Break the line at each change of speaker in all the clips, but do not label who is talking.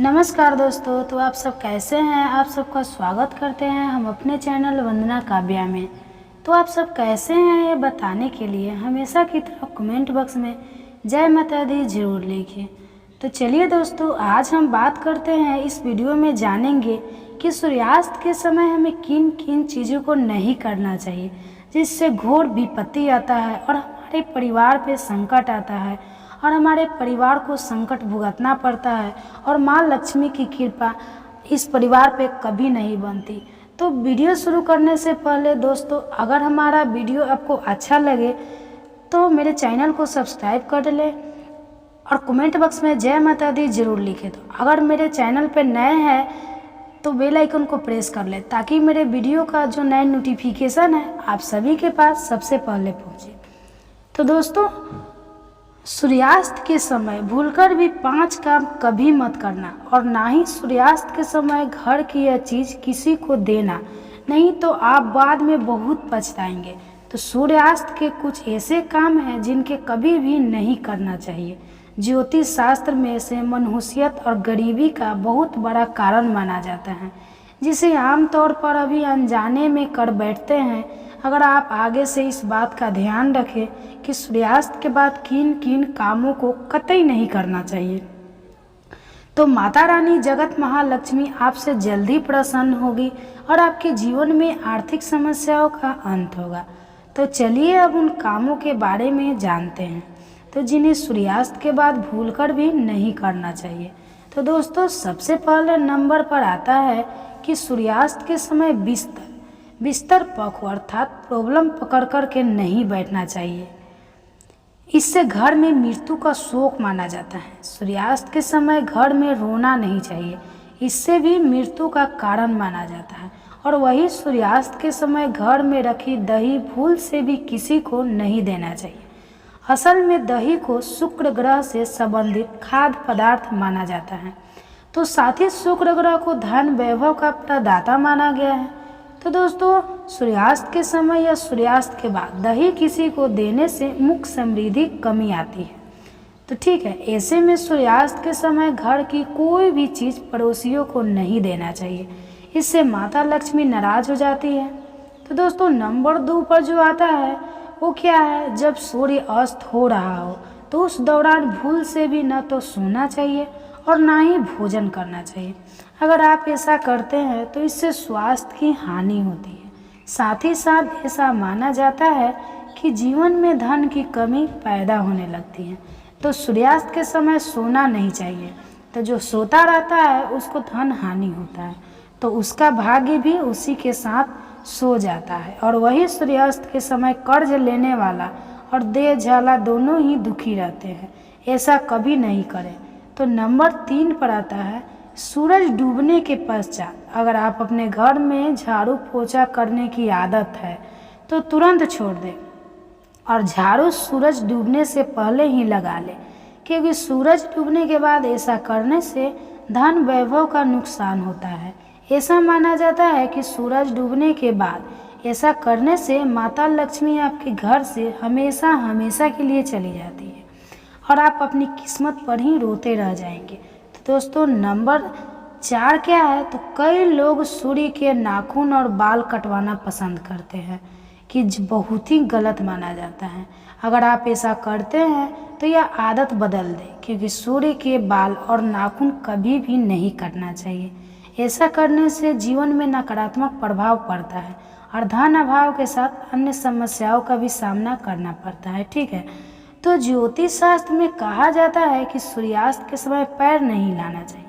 नमस्कार दोस्तों। तो आप सब कैसे हैं? आप सबका स्वागत करते हैं हम अपने चैनल वंदना काव्या में। तो आप सब कैसे हैं ये बताने के लिए हमेशा की तरह कमेंट बॉक्स में जय माता दी जरूर लिखिए। तो चलिए दोस्तों, आज हम बात करते हैं, इस वीडियो में जानेंगे कि सूर्यास्त के समय हमें किन किन चीज़ों को नहीं करना चाहिए जिससे घोर विपत्ति आता है और हमारे परिवार पे संकट आता है और हमारे परिवार को संकट भुगतना पड़ता है और माँ लक्ष्मी की कृपा इस परिवार पे कभी नहीं बनती। तो वीडियो शुरू करने से पहले दोस्तों, अगर हमारा वीडियो आपको अच्छा लगे तो मेरे चैनल को सब्सक्राइब कर ले और कमेंट बॉक्स में जय माता दी जरूर लिखे। तो अगर मेरे चैनल पे नए हैं तो बेल आइकन को प्रेस कर ले ताकि मेरे वीडियो का जो नया नोटिफिकेशन है आप सभी के पास सबसे पहले पहुँचे। तो दोस्तों, सूर्यास्त के समय भूलकर भी 5 काम कभी मत करना और ना ही सूर्यास्त के समय घर की यह चीज़ किसी को देना, नहीं तो आप बाद में बहुत पछताएंगे। तो सूर्यास्त के कुछ ऐसे काम हैं जिनके कभी भी नहीं करना चाहिए। ज्योतिष शास्त्र में से मनहूसियत और गरीबी का बहुत बड़ा कारण माना जाता है, जिसे आमतौर पर अभी अनजाने में कर बैठते हैं। अगर आप आगे से इस बात का ध्यान रखें कि सूर्यास्त के बाद किन किन कामों को कतई नहीं करना चाहिए, तो माता रानी जगत महालक्ष्मी आपसे जल्दी प्रसन्न होगी और आपके जीवन में आर्थिक समस्याओं का अंत होगा। तो चलिए अब उन कामों के बारे में जानते हैं, तो जिन्हें सूर्यास्त के बाद भूलकर भी नहीं करना चाहिए। तो दोस्तों, सबसे पहले नंबर पर आता है कि सूर्यास्त के समय बिस्तर पखो अर्थात प्रॉब्लम पकड़ कर के नहीं बैठना चाहिए। इससे घर में मृत्यु का शोक माना जाता है। सूर्यास्त के समय घर में रोना नहीं चाहिए, इससे भी मृत्यु का कारण माना जाता है। और वही सूर्यास्त के समय घर में रखी दही भूल से भी किसी को नहीं देना चाहिए। असल में दही को शुक्र ग्रह से संबंधित खाद्य पदार्थ माना जाता है, तो साथ ही शुक्र ग्रह को धन वैभव का प्रदाता माना गया है। तो दोस्तों, सूर्यास्त के समय या सूर्यास्त के बाद दही किसी को देने से मुख समृद्धि कमी आती है। तो ठीक है, ऐसे में सूर्यास्त के समय घर की कोई भी चीज़ पड़ोसियों को नहीं देना चाहिए, इससे माता लक्ष्मी नाराज हो जाती है। तो दोस्तों, नंबर 2 पर जो आता है वो क्या है, जब सूर्य अस्त हो रहा हो तो उस दौरान भूल से भी न तो सोना चाहिए और ना ही भोजन करना चाहिए। अगर आप ऐसा करते हैं तो इससे स्वास्थ्य की हानि होती है। साथ ही साथ ऐसा माना जाता है कि जीवन में धन की कमी पैदा होने लगती है। तो सूर्यास्त के समय सोना नहीं चाहिए। तो जो सोता रहता है उसको धन हानि होता है, तो उसका भाग्य भी उसी के साथ सो जाता है। और वही सूर्यास्त के समय कर्ज लेने वाला और देह झाला दोनों ही दुखी रहते हैं। ऐसा कभी नहीं करें। तो नंबर 3 पर आता है सूरज डूबने के पश्चात अगर आप अपने घर में झाड़ू पोछा करने की आदत है तो तुरंत छोड़ दें और झाड़ू सूरज डूबने से पहले ही लगा लें, क्योंकि सूरज डूबने के बाद ऐसा करने से धन वैभव का नुकसान होता है। ऐसा माना जाता है कि सूरज डूबने के बाद ऐसा करने से माता लक्ष्मी आपके घर से हमेशा हमेशा के लिए चली जाती है और आप अपनी किस्मत पर ही रोते रह जाएंगे। तो दोस्तों, नंबर 4 क्या है, तो कई लोग सूर्य के नाखून और बाल कटवाना पसंद करते हैं, कि बहुत ही गलत माना जाता है। अगर आप ऐसा करते हैं तो यह आदत बदल दें, क्योंकि सूर्य के बाल और नाखून कभी भी नहीं काटना चाहिए। ऐसा करने से जीवन में नकारात्मक प्रभाव पड़ता है और धन अभाव के साथ अन्य समस्याओं का भी सामना करना पड़ता है। ठीक है, तो ज्योतिष शास्त्र में कहा जाता है कि सूर्यास्त के समय पैर नहीं हिलाना चाहिए।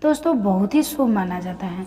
दोस्तों, बहुत ही शुभ माना जाता है।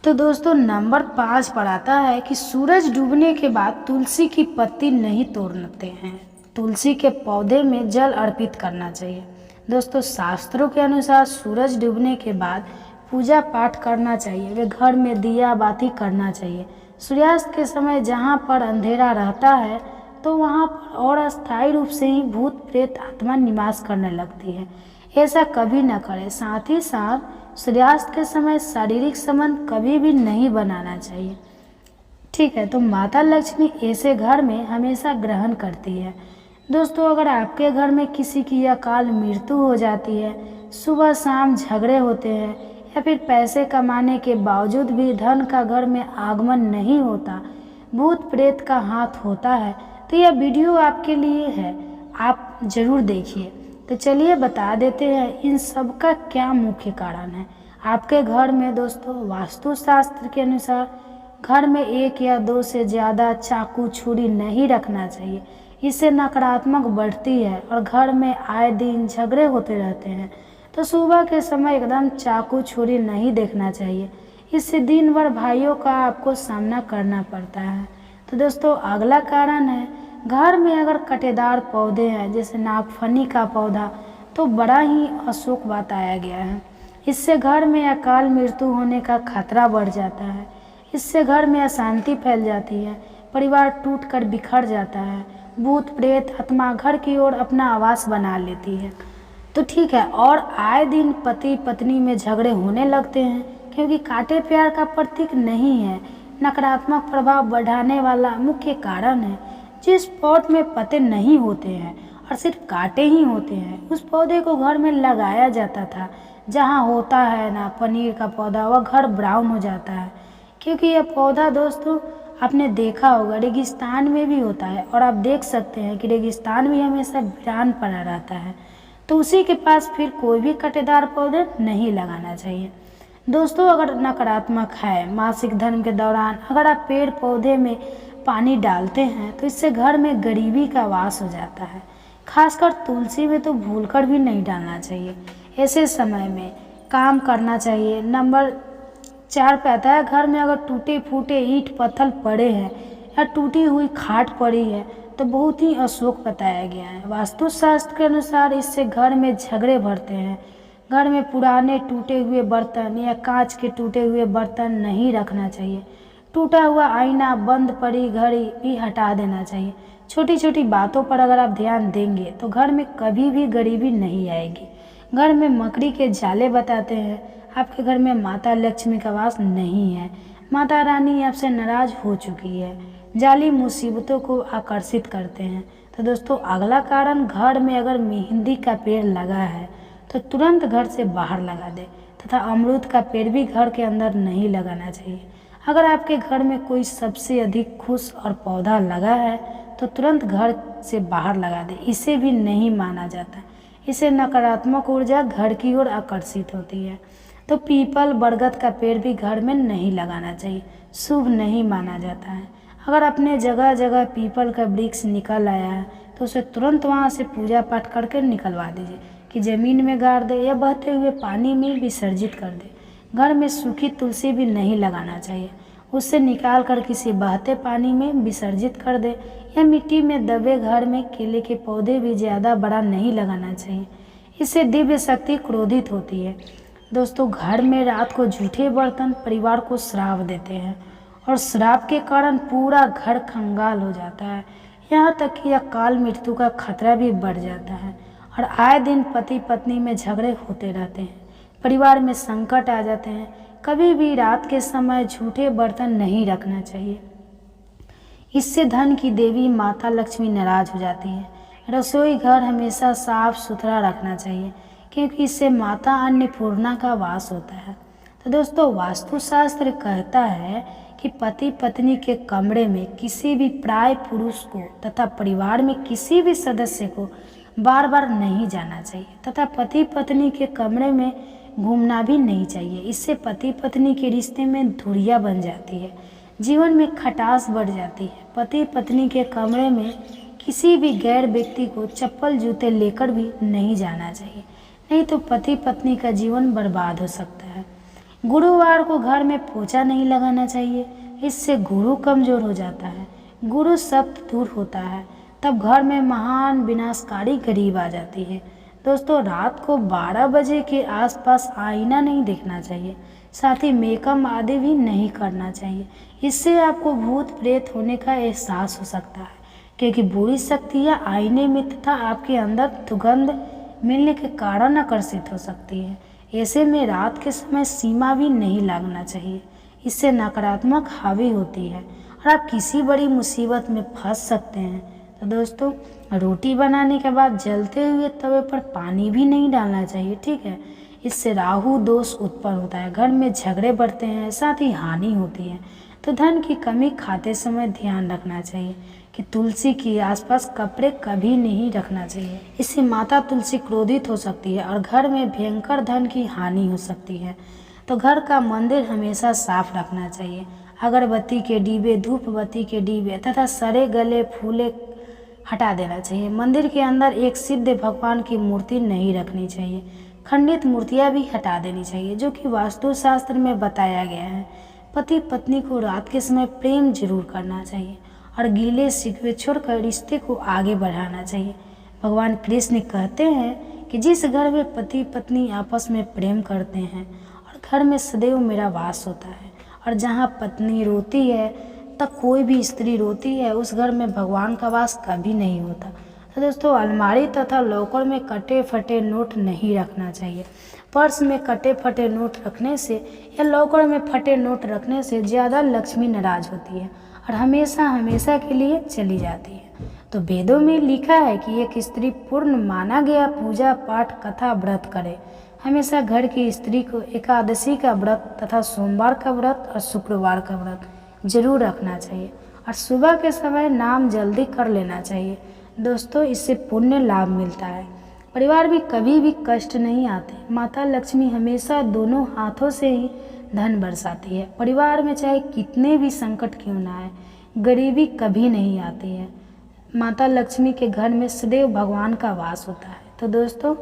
तो दोस्तों, नंबर 5 पर आता है कि सूरज डूबने के बाद तुलसी की पत्ती नहीं तोड़ते हैं। तुलसी के पौधे में जल अर्पित करना चाहिए। दोस्तों, शास्त्रों के अनुसार सूरज डूबने के बाद पूजा पाठ करना चाहिए, वे घर में दिया बाती करना चाहिए। सूर्यास्त के समय जहाँ पर अंधेरा रहता है तो वहाँ पर और अस्थायी रूप से ही भूत प्रेत आत्मा निवास करने लगती है। ऐसा कभी न करें। साथ ही साथ सूर्यास्त के समय शारीरिक संबंध कभी भी नहीं बनाना चाहिए। ठीक है, तो माता लक्ष्मी ऐसे घर में हमेशा ग्रहण करती है। दोस्तों, अगर आपके घर में किसी की अकाल मृत्यु हो जाती है, सुबह शाम झगड़े होते हैं या फिर पैसे कमाने के बावजूद भी धन का घर में आगमन नहीं होता, भूत प्रेत का हाथ होता है, तो यह वीडियो आपके लिए है, आप ज़रूर देखिए। तो चलिए बता देते हैं इन सब का क्या मुख्य कारण है। आपके घर में दोस्तों, वास्तुशास्त्र के अनुसार घर में 1 या 2 से ज़्यादा चाकू छुरी नहीं रखना चाहिए। इससे नकारात्मक बढ़ती है और घर में आए दिन झगड़े होते रहते हैं। तो सुबह के समय एकदम चाकू छुरी नहीं देखना चाहिए, इससे दिन भर भाइयों का आपको सामना करना पड़ता है। तो दोस्तों, अगला कारण है, घर में अगर कटेदार पौधे हैं जैसे नागफनी का पौधा, तो बड़ा ही अशुभ बताया गया है। इससे घर में अकाल मृत्यु होने का खतरा बढ़ जाता है। इससे घर में अशांति फैल जाती है, परिवार टूटकर बिखर जाता है, भूत प्रेत आत्मा घर की ओर अपना आवास बना लेती है। तो ठीक है, और आए दिन पति पत्नी में झगड़े होने लगते हैं, क्योंकि कांटे प्यार का प्रतीक नहीं है, नकारात्मक प्रभाव बढ़ाने वाला मुख्य कारण है। जिस पॉट में पत्ते नहीं होते हैं और सिर्फ कांटे ही होते हैं, उस पौधे को घर में लगाया जाता था। जहाँ होता है ना पनीर का पौधा, वह घर ब्राउन हो जाता है, क्योंकि यह पौधा दोस्तों आपने देखा होगा रेगिस्तान में भी होता है, और आप देख सकते हैं कि रेगिस्तान भी हमेशा वीरान पड़ा रहता है। तो उसी के पास फिर कोई भी कटेदार पौधे नहीं लगाना चाहिए। दोस्तों, अगर नकारात्मक है, मासिक धर्म के दौरान अगर आप पेड़ पौधे में पानी डालते हैं, तो इससे घर में गरीबी का वास हो जाता है। खासकर तुलसी में तो भूलकर भी नहीं डालना चाहिए। ऐसे समय में काम करना चाहिए। नंबर 4 पे आता है, घर में अगर टूटे फूटे ईंट पत्थर पड़े हैं या टूटी हुई खाट पड़ी है, तो बहुत ही अशुभ बताया गया है। वास्तुशास्त्र के अनुसार इससे घर में झगड़े बढ़ते हैं। घर में पुराने टूटे हुए बर्तन या कांच के टूटे हुए बर्तन नहीं रखना चाहिए। टूटा हुआ आईना, बंद पड़ी घड़ी भी हटा देना चाहिए। छोटी छोटी बातों पर अगर आप ध्यान देंगे तो घर में कभी भी गरीबी नहीं आएगी। घर में मकड़ी के जाले बताते हैं आपके घर में माता लक्ष्मी का वास नहीं है, माता रानी आपसे नाराज हो चुकी है। जाली मुसीबतों को आकर्षित करते हैं। तो दोस्तों, अगला कारण, घर में अगर मेहंदी का पेड़ लगा है तो तुरंत घर से बाहर लगा दे, तथा अमरूद का पेड़ भी घर के अंदर नहीं लगाना चाहिए। अगर आपके घर में कोई सबसे अधिक खुश और पौधा लगा है तो तुरंत घर से बाहर लगा दे, इसे भी नहीं माना जाता। इससे नकारात्मक ऊर्जा घर की ओर आकर्षित होती है। तो पीपल बरगद का पेड़ भी घर में नहीं लगाना चाहिए, शुभ नहीं माना जाता है। अगर अपने जगह जगह पीपल का वृक्ष निकल आया है तो उसे तुरंत वहाँ से पूजा पाठ करके निकलवा दीजिए, कि ज़मीन में गाड़ दे या बहते हुए पानी में विसर्जित कर दे। घर में सूखी तुलसी भी नहीं लगाना चाहिए, उससे निकाल कर किसी बहते पानी में विसर्जित कर दे, या मिट्टी में दबे घर में केले के पौधे भी ज़्यादा बड़ा नहीं लगाना चाहिए। इससे दिव्य शक्ति क्रोधित होती है। दोस्तों, घर में रात को झूठे बर्तन परिवार को श्राप देते हैं, और श्राप के कारण पूरा घर कंगाल हो जाता है। यहाँ तक कि अकाल मृत्यु का खतरा भी बढ़ जाता है, और आए दिन पति पत्नी में झगड़े होते रहते हैं, परिवार में संकट आ जाते हैं। कभी भी रात के समय झूठे बर्तन नहीं रखना चाहिए, इससे धन की देवी माता लक्ष्मी नाराज हो जाती है। रसोई घर हमेशा साफ सुथरा रखना चाहिए, क्योंकि इससे माता अन्नपूर्णा का वास होता है। तो दोस्तों, वास्तुशास्त्र कहता है कि पति पत्नी के कमरे में किसी भी प्राय पुरुष को तथा परिवार में किसी भी सदस्य को बार बार नहीं जाना चाहिए, तथा पति पत्नी के कमरे में घूमना भी नहीं चाहिए। इससे पति पत्नी के रिश्ते में दूरियां बन जाती है, जीवन में खटास बढ़ जाती है। पति पत्नी के कमरे में किसी भी गैर व्यक्ति को चप्पल जूते लेकर भी नहीं जाना चाहिए, नहीं तो पति पत्नी का जीवन बर्बाद हो सकता है। गुरुवार को घर में पोछा नहीं लगाना चाहिए, इससे गुरु कमजोर हो जाता है, गुरु सख्त दूर होता है, तब घर में महान विनाशकारी गरीब आ जाती है। दोस्तों, रात को 12 बजे के आसपास आईना नहीं देखना चाहिए, साथ ही मेकअप आदि भी नहीं करना चाहिए। इससे आपको भूत प्रेत होने का एहसास हो सकता है, क्योंकि बुरी शक्तियाँ आईने में तथा आपके अंदर दुर्गंध मिलने के कारण आकर्षित हो सकती है। ऐसे में रात के समय सीमा भी नहीं लगना चाहिए, इससे नकारात्मक हावी होती है और आप किसी बड़ी मुसीबत में फंस सकते हैं। तो दोस्तों रोटी बनाने के बाद जलते हुए तवे पर पानी भी नहीं डालना चाहिए, ठीक है। इससे राहु दोष उत्पन्न होता है, घर में झगड़े बढ़ते हैं, साथ ही हानि होती है। तो धन की कमी खाते समय ध्यान रखना चाहिए कि तुलसी के आसपास कपड़े कभी नहीं रखना चाहिए। इससे माता तुलसी क्रोधित हो सकती है और घर में भयंकर धन की हानि हो सकती है। तो घर का मंदिर हमेशा साफ रखना चाहिए। अगरबत्ती के डिब्बे, धूप बत्ती के डिब्बे तथा सड़े गले फूले हटा देना चाहिए। मंदिर के अंदर एक सिद्ध भगवान की मूर्ति नहीं रखनी चाहिए। खंडित मूर्तियां भी हटा देनी चाहिए, जो कि वास्तुशास्त्र में बताया गया है। पति पत्नी को रात के समय प्रेम जरूर करना चाहिए और गीले शिकवे छोड़कर रिश्ते को आगे बढ़ाना चाहिए। भगवान कृष्ण कहते हैं कि जिस घर में पति पत्नी आपस में प्रेम करते हैं और घर में सदैव मेरा वास होता है, और जहाँ पत्नी रोती है तब कोई भी स्त्री रोती है, उस घर में भगवान का वास कभी नहीं होता। तो दोस्तों अलमारी तथा लॉकर में कटे फटे नोट नहीं रखना चाहिए। पर्स में कटे फटे नोट रखने से या लॉकर में फटे नोट रखने से ज़्यादा लक्ष्मी नाराज होती है और हमेशा हमेशा के लिए चली जाती है। तो वेदों में लिखा है कि एक स्त्री पूर्ण माना गया पूजा पाठ कथा व्रत करे। हमेशा घर की स्त्री को एकादशी का व्रत तथा सोमवार का व्रत और शुक्रवार का व्रत जरूर रखना चाहिए और सुबह के समय नाम जल्दी कर लेना चाहिए। दोस्तों इससे पुण्य लाभ मिलता है, परिवार भी कभी भी कष्ट नहीं आते। माता लक्ष्मी हमेशा दोनों हाथों से ही धन बरसाती है। परिवार में चाहे कितने भी संकट क्यों ना आए, गरीबी कभी नहीं आती है। माता लक्ष्मी के घर में सदैव भगवान का वास होता है। तो दोस्तों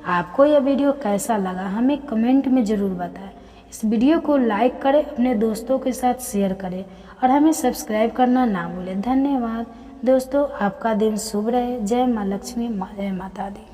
आपको यह वीडियो कैसा लगा हमें कमेंट में ज़रूर बताएं। इस वीडियो को लाइक करें, अपने दोस्तों के साथ शेयर करें और हमें सब्सक्राइब करना ना भूलें। धन्यवाद दोस्तों, आपका दिन शुभ रहे। जय माँ लक्ष्मी, जय माता दी।